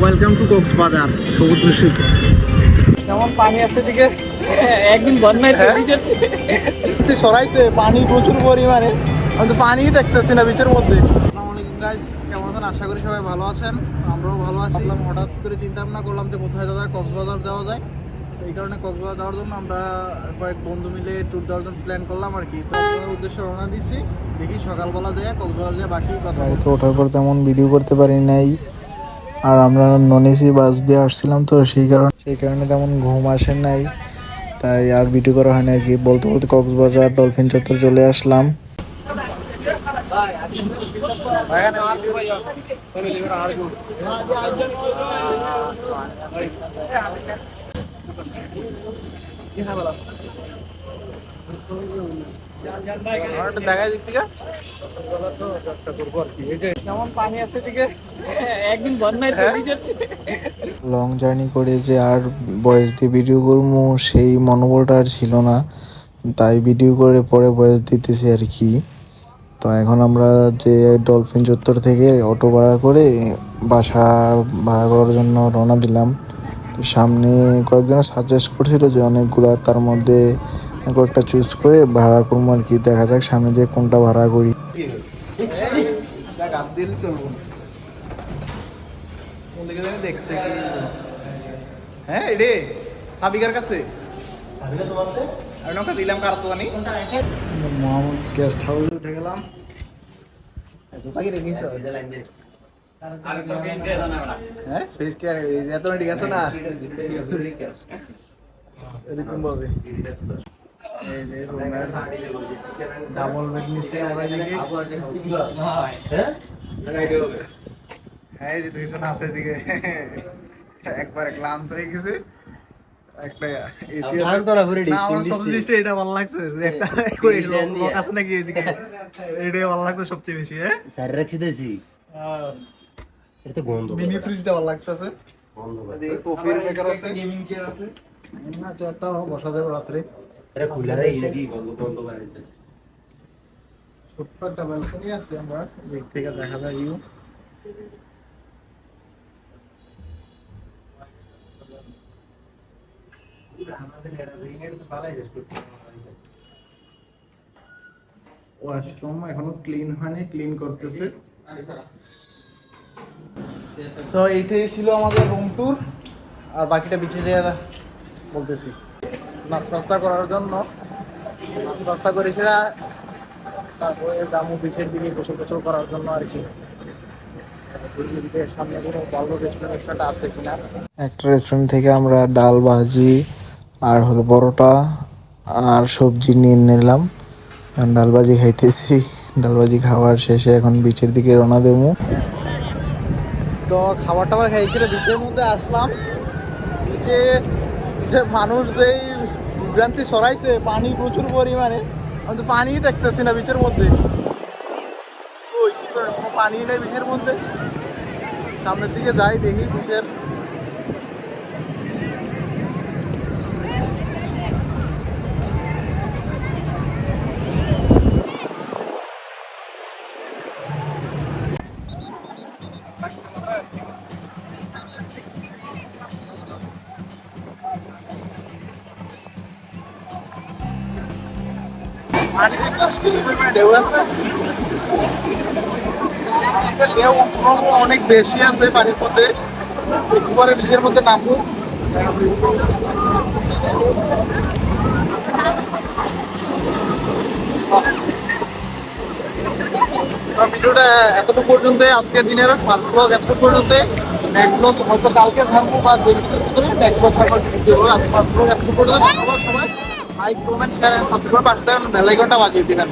Welcome to Cox's Bazar সমুদ্র সৈকত। যেমন পানি আসছে দিকে একদিন বন্যায় তৈরি যাচ্ছে, সরাইছে পানি প্রচুর পরিমাণে। আমি তো পানি দেখতেছি না বিচের মধ্যে। আসসালামু আলাইকুম গাইস, কেমন আছেন? আশা করি সবাই ভালো আছেন, আমরাও ভালো আছি। হঠাৎ করে চিন্তা ভাবনা করলাম যে কোথায় যাওয়া যায়, কক্সবাজার যাওয়া যায়। এই কারণে কক্সবাজার যাওয়ার জন্য আমরা কয়েক বন্ধু মিলে ট্যুর দেওয়ার জন্য প্ল্যান করলাম আর কি। তো আপনার উদ্দেশ্যে রওনা দিচ্ছি, দেখি সকালবেলা যায় কক্সবাজার যায় বাকি কথা। গাড়িতে ওঠার পর তেমন ভিডিও করতে পারি নাই, আর আমরা নন এসি বাস দিয়ে আসছিলাম, তো সেই কারণে তেমন ঘুম আসে নাই, তাই আর ভিডিও করা হয় না আর কি। বলতে বলতে কক্সবাজার ডলফিন চত্বর চলে আসলাম। দেখায় দিক থেকে যেমন পানি আসছে দিকে একদিন বন্যায় তৈরি যাচ্ছে। লং জার্নি করে যে আর ভয়েস দিয়ে ভিডিও করবো সেই মনোবলটা আর ছিল না, তাই ভিডিও করে পরে ভয়েস দিতেছি আর কি। তো এখন আমরা যে ডলফিন চত্বর থেকে অটো ভাড়া করে বাসা ভাড়া করার জন্য রওনা দিলাম। তো সামনে কয়েকজন সাজেস্ট করছিল যে অনেকগুলা, তার মধ্যে কয়েকটা চুজ করে ভাড়া করবো আর কি। দেখা যাক সামনে যে কোনটা ভাড়া করি। দেখছে কি? হ্যাঁ রে সাবিকার কাছে আমি নৌকা দিলাম কার তো জানি। মোহাম্মদ গেস্ট হাউসে উঠে গেলাম। হ্যাঁ ফেস কে এত ঠিক আছে না এরকম ভাবে। ডাবল বেড নিচে আমরা এদিকে। হ্যাঁ এই যে দুইজন আছে এদিকে, একবারে ক্লান্ত হয়ে গেছে। একটা এসি আছে তো না পুরো ডিস্ট্রিক্ট। এটা ভালো লাগছে যে একটা করে লোক আছে নাকি এদিকে, এটাই ভালো লাগছে সবচেয়ে বেশি। হ্যাঁ স্যার রাখছি দেছি এটা তো গন্ধ। মিনি ফ্রিজটা ভালো লাগতেছে। এদিকে কফির মেকার আছে, গেমিং চেয়ার আছে। না চেয়ারটা বসা যাবে রাত্রে। এটা খুলে দেয় নাকি গন্ধ গন্ধ বাড়িতেছে। ছোট্ট একটা ব্যালকনি আছে, আমরা দিক থেকে দেখা যায় ভিউ। ওয়াশরুম এখনো ক্লিন হয়নি, ক্লিন করতেছে। তো এইটাই ছিল আমাদের রুম ট্যুর, আর বাকিটা বিচে যেয়ে বলতেছি। নাস্তা করার জন্য নাস্তা করেছি না, তারপরে দামু বিচের দিকে গোসল টোসল করার জন্য আর কি। সামনে কোনো ভালো রেস্টুরেন্ট আছে কিনা। একটা রেস্টুরেন্ট থেকে আমরা ডাল ভাজি আর হলো পরোটা আর সবজি নিয়ে নিলাম। ডাল ভাজি খাইতেছি। ডাল ভাজি খাওয়ার শেষে এখন বিচের দিকে রওনা দেবো। তো খাবার টাবার খাইছিল, বিচের মধ্যে আসলাম। বিচে যে মানুষ যেই বিভ্রান্তি সরাইছে, পানি প্রচুর পরিমাণে। আমি তো পানি দেখতেছি না বিচের মধ্যে। ওই কি করে কোনো পানি নেই বিচের মধ্যে। সামনের দিকে যাই দেখি বিচের। ঢেউ আছে, ঢেউ অনেক বেশি আছে পানির মধ্যে। একবারে বিচের মধ্যে নামবো। ভিডিওটা এতটুকু পর্যন্ত, আজকের দিনের ফার্স্ট ব্লগ এতটুকু পর্যন্ত। নেক্সট ব্লগ হয়তো কালকে থাকবো বা নেক্সট ব্লগ ছাড়বো। আজকে ফার্স্ট ব্লগ এতটুকু পর্যন্ত। সবাই লাইক কমেন্ট শেয়ার সাবস্ক্রাইব করে পাশে বেল আইকনটা বাজিয়ে দিবেন।